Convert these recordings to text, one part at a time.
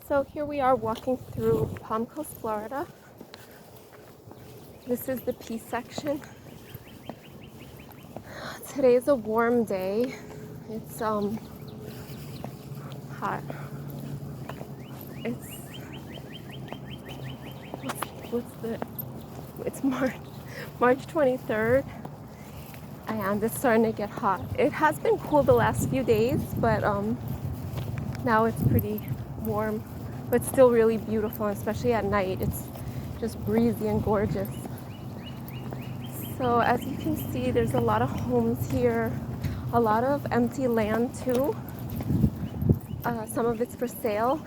So here we are walking through Palm Coast, Florida. This is the P section. Today is a warm day. It's hot. It's it's March 23rd, and it's starting to get hot. It has been cool the last few days, but now it's pretty warm, but still really beautiful, especially at night. It's just breezy and gorgeous. So as you can see, there's a lot of homes here, a lot of empty land too. Some of it's for sale.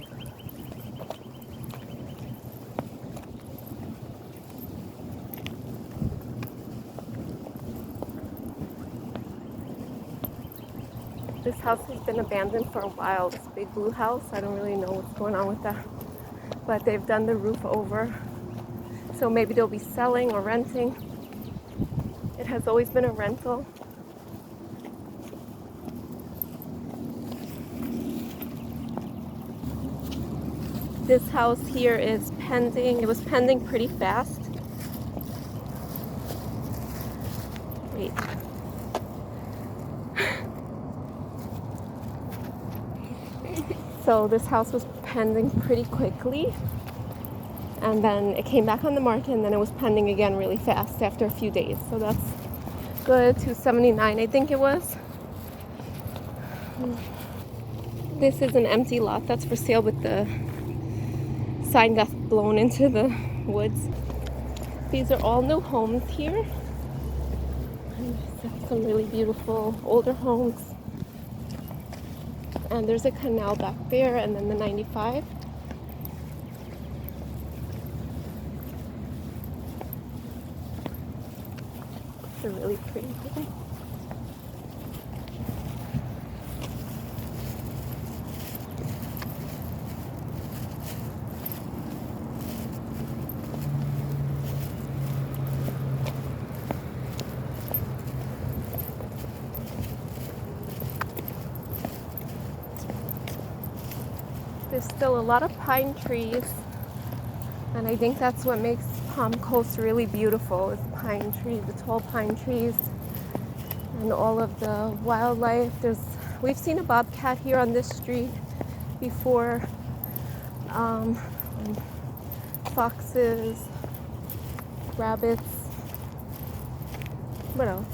This house has been abandoned for a while, this big blue house. I don't really know what's going on with that, but they've done the roof over. So maybe they'll be selling or renting. It has always been a rental. This house here is pending. It was pending pretty fast. Wait. So this house was pending pretty quickly, and then it came back on the market, and then it was pending again really fast after a few days. So that's good. $279, I think it was. This is an empty lot that's for sale, but the sign got blown into the woods. These are all new homes here. And some really beautiful older homes. And there's a canal back there, and then the 95. It's a really pretty home. There's still a lot of pine trees, and I think that's what makes Palm Coast really beautiful, is pine trees, the tall pine trees, and all of the wildlife. We've seen a bobcat here on this street before, foxes, rabbits, what else?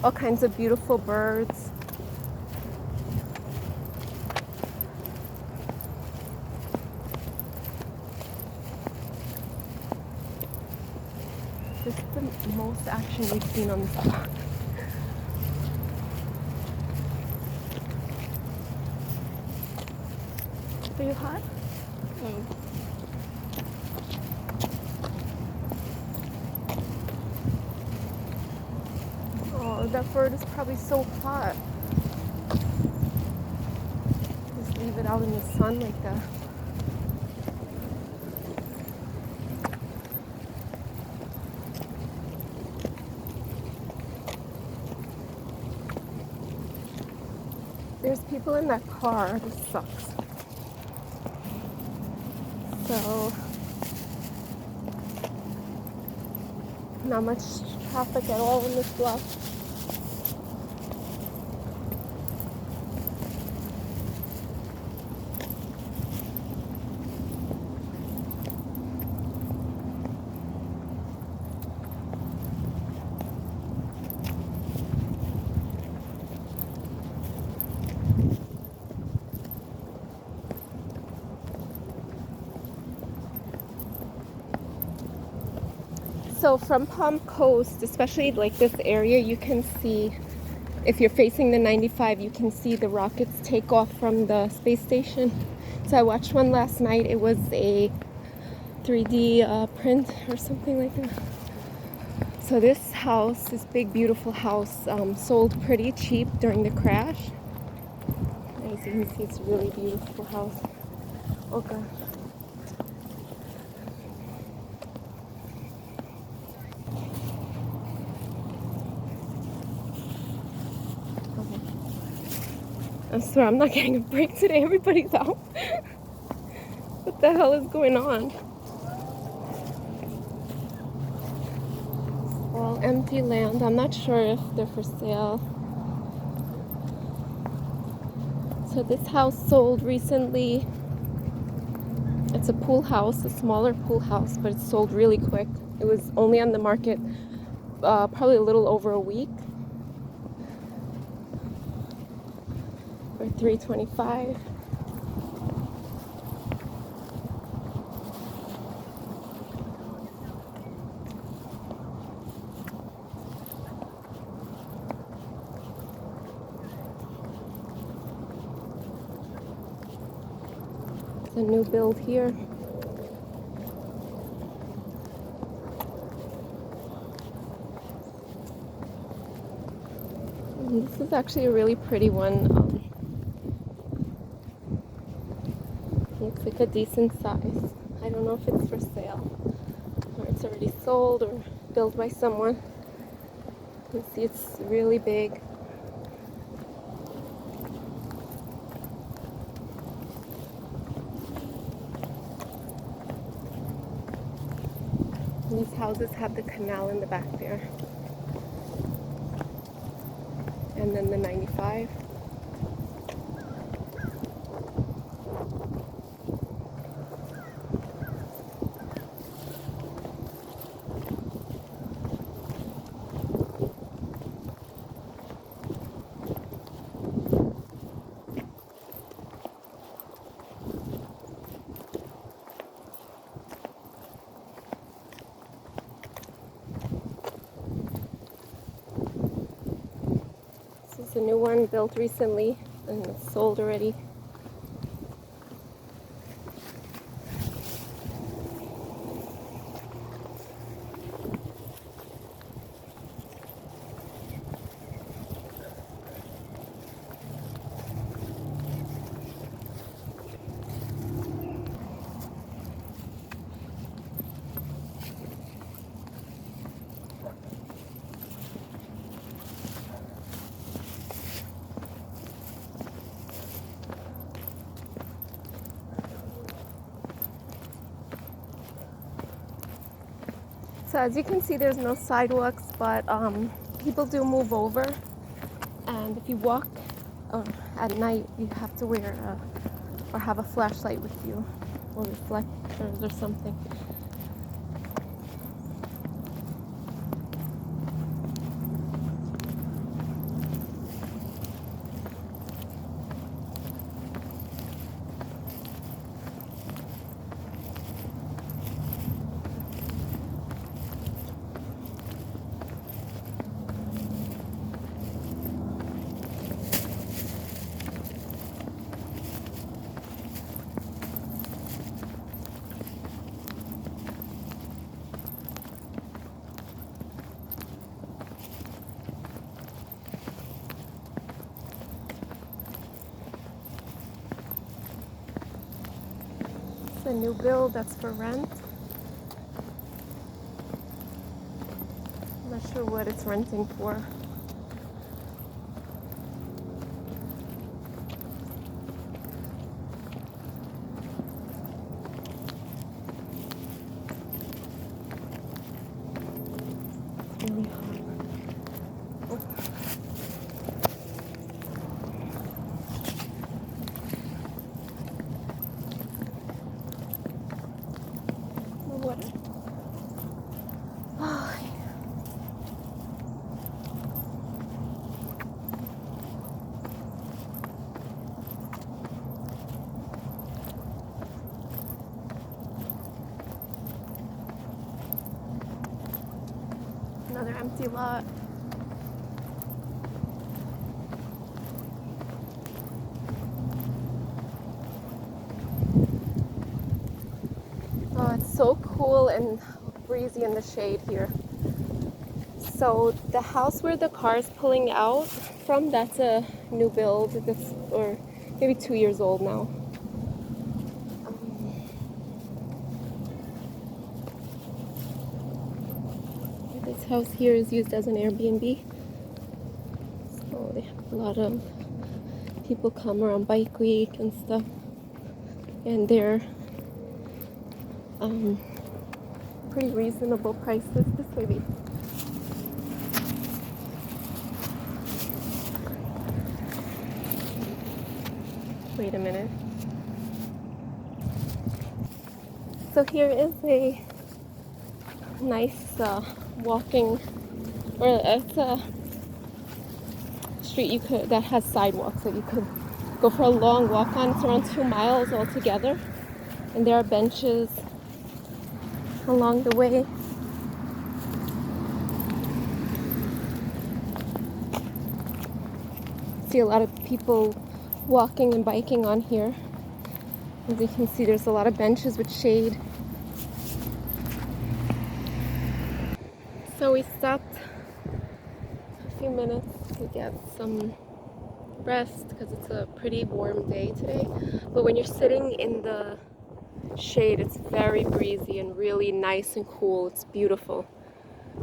All kinds of beautiful birds. This is the most action we've seen on this block. Are you hot? Oh, that bird is probably so hot. Just leave it out in the sun like that. There's people in that car. This sucks. So, not much traffic at all in this block. So from Palm Coast, especially like this area, you can see, if you're facing the 95, you can see the rockets take off from the space station. So I watched one last night. It was a 3D print or something like that. So this house, this big beautiful house, sold pretty cheap during the crash. As you can see, it's a really beautiful house. Oh god. I swear I'm not getting a break today. Everybody's out. What the hell is going on? All empty land. I'm not sure if they're for sale. So this house sold recently. It's a pool house, a smaller pool house, but it sold really quick. It was only on the market probably a little over a week for $325. It's a new build here. And this is actually a really pretty one. Looks like a decent size. I don't know if it's for sale or it's already sold or built by someone. You see it's really big. And these houses have the canal in the back there. And then the 95. This is a new one built recently and it's sold already. So as you can see, there's no sidewalks, but people do move over. And if you walk at night, you have to wear or have a flashlight with you, or reflectors or something. It's a new build that's for rent. I'm not sure what it's renting for. It's really hot. Another empty lot. Oh, it's so cool and breezy in the shade here. So the house where the car is pulling out from, that's a new build. That's, or maybe 2 years old now. This house here is used as an Airbnb. So they have a lot of people come around Bike Week and stuff, and they're pretty reasonable prices. This way, babe. Wait a minute. So here is a nice walking, or it's a street that has sidewalks that you could go for a long walk on. It's around 2 miles altogether, and there are benches along the way. See a lot of people walking and biking on here. As you can see, there's a lot of benches with shade. So we stopped a few minutes to get some rest because it's a pretty warm day today. But when you're sitting in the shade, it's very breezy and really nice and cool. It's beautiful.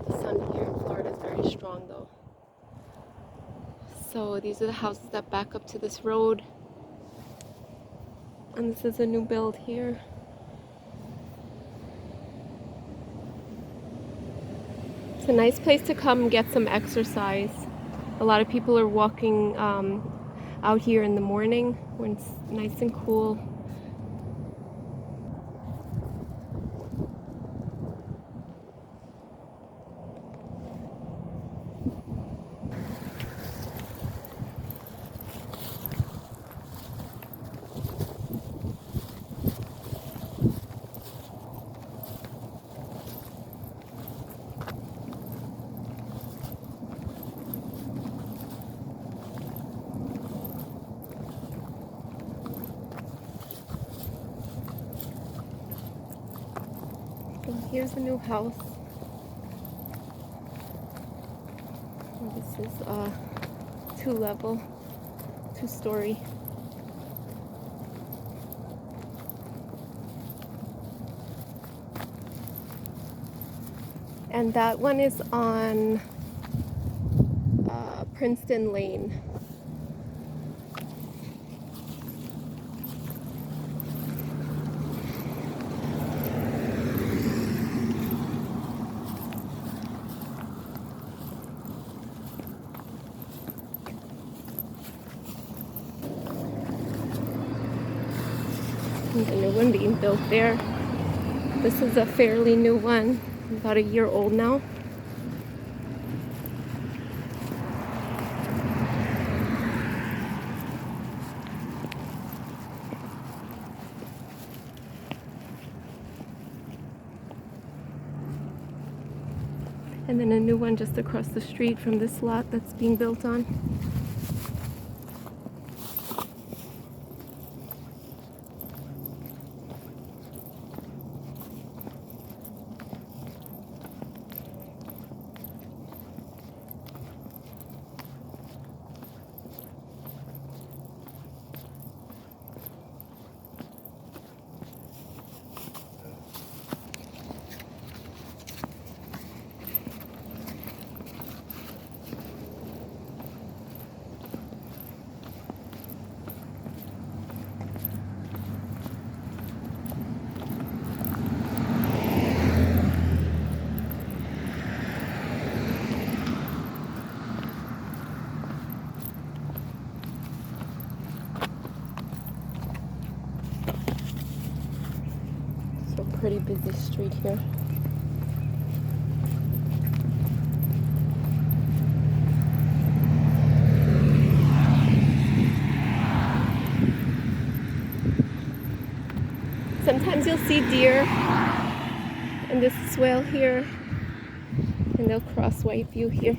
The sun here in Florida is very strong though. So these are the houses that back up to this road. And this is a new build here. It's a nice place to come and get some exercise. A lot of people are walking out here in the morning when it's nice and cool. Here's a new house. This is a 2-level, 2-story. And that one is on Princeton Lane. The new one being built there. This is a fairly new one, about a year old now. And then a new one just across the street from this lot that's being built on. Pretty busy street here. Sometimes you'll see deer in this swale here, and they'll cross Whiteview here.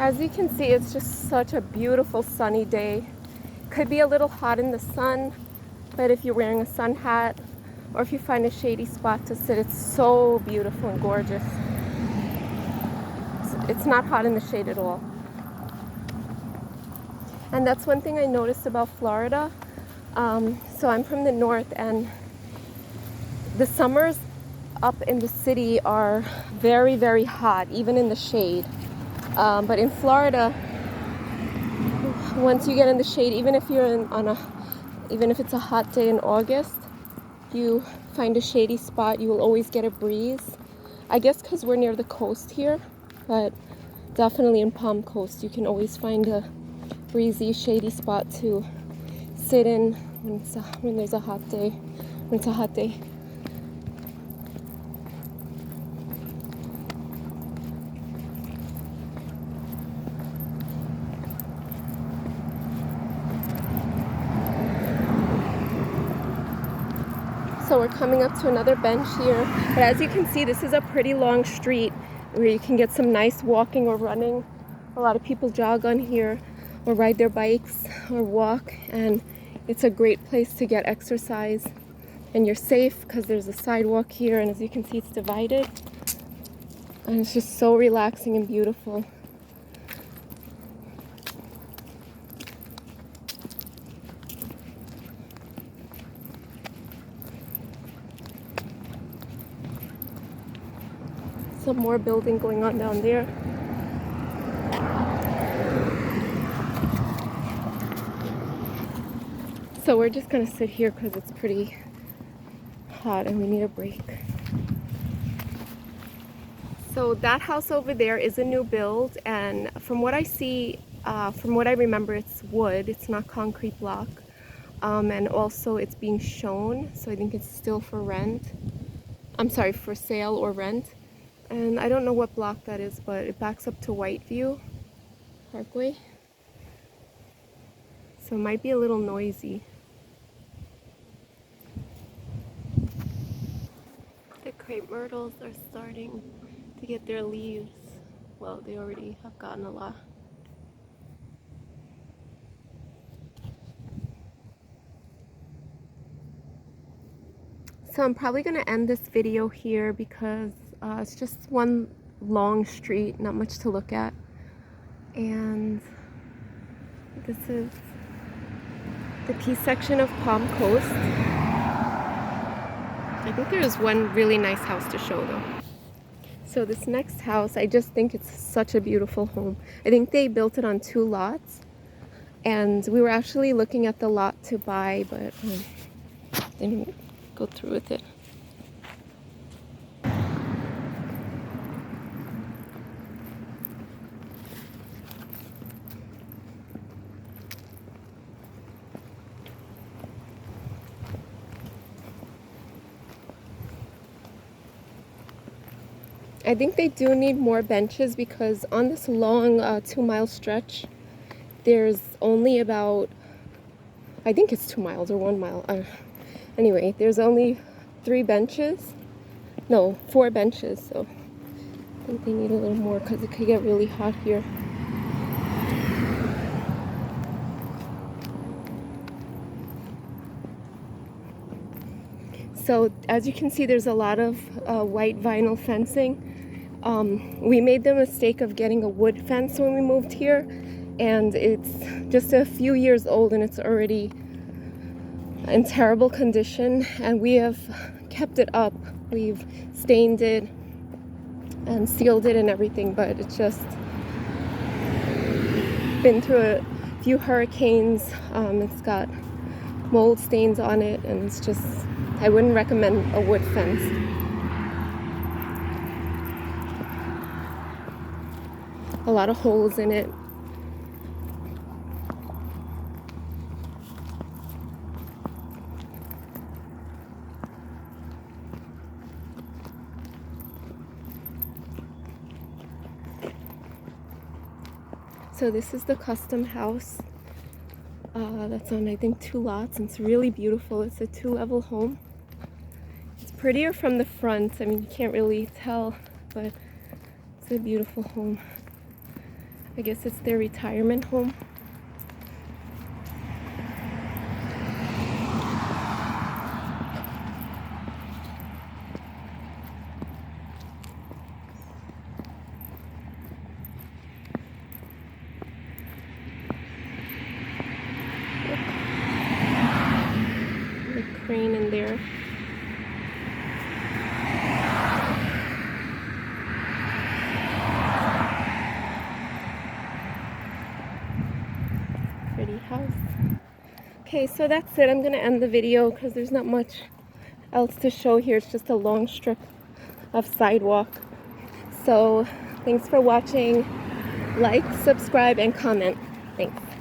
As you can see, it's just such a beautiful sunny day. Could be a little hot in the sun, but if you're wearing a sun hat or if you find a shady spot to sit, it's so beautiful and gorgeous. It's not hot in the shade at all. And that's one thing I noticed about Florida. So I'm from the north, and the summers up in the city are very, very hot, even in the shade. But in Florida, once you get in the shade, even if you're even if it's a hot day in August, you find a shady spot, you will always get a breeze. I guess because we're near the coast here, but definitely in Palm Coast, you can always find a breezy, shady spot to sit in when there's a hot day, when it's a hot day. So we're coming up to another bench here, but as you can see, this is a pretty long street where you can get some nice walking or running. A lot of people jog on here or ride their bikes or walk, and it's a great place to get exercise. And you're safe because there's a sidewalk here, and as you can see, it's divided, and it's just so relaxing and beautiful. Some more building going on down there. So we're just gonna sit here because it's pretty hot and we need a break. So that house over there is a new build, and from what I see, from what I remember, it's wood, it's not concrete block. And also it's being shown, so I think it's still for rent. I'm sorry, for sale or rent. And I don't know what block that is, but it backs up to Whiteview Parkway. So it might be a little noisy. The crepe myrtles are starting to get their leaves. Well, they already have gotten a lot. So I'm probably going to end this video here because it's just one long street, not much to look at. And this is the P section of Palm Coast. I think there is one really nice house to show though. So this next house, I just think it's such a beautiful home. I think they built it on 2 lots. And we were actually looking at the lot to buy, but didn't go through with it. I think they do need more benches because on this long 2-mile stretch, there's only about, I think it's 2 miles or 1 mile. Anyway, there's only 3 benches. No, 4 benches. So I think they need a little more because it could get really hot here. So as you can see, there's a lot of white vinyl fencing. We made the mistake of getting a wood fence when we moved here, and it's just a few years old and it's already in terrible condition, and we have kept it up. We've stained it and sealed it and everything, but it's just been through a few hurricanes. It's got mold stains on it, and it's just, I wouldn't recommend a wood fence. A lot of holes in it. So this is the custom house that's on, I think, 2 lots, and it's really beautiful. It's a 2-level home. It's prettier from the front. I mean, you can't really tell, but it's a beautiful home. I guess it's their retirement home. The crane in there. Pretty house. Okay, so that's it. I'm gonna end the video because there's not much else to show here. It's just a long strip of sidewalk. So thanks for watching. Like, subscribe, and comment. Thanks.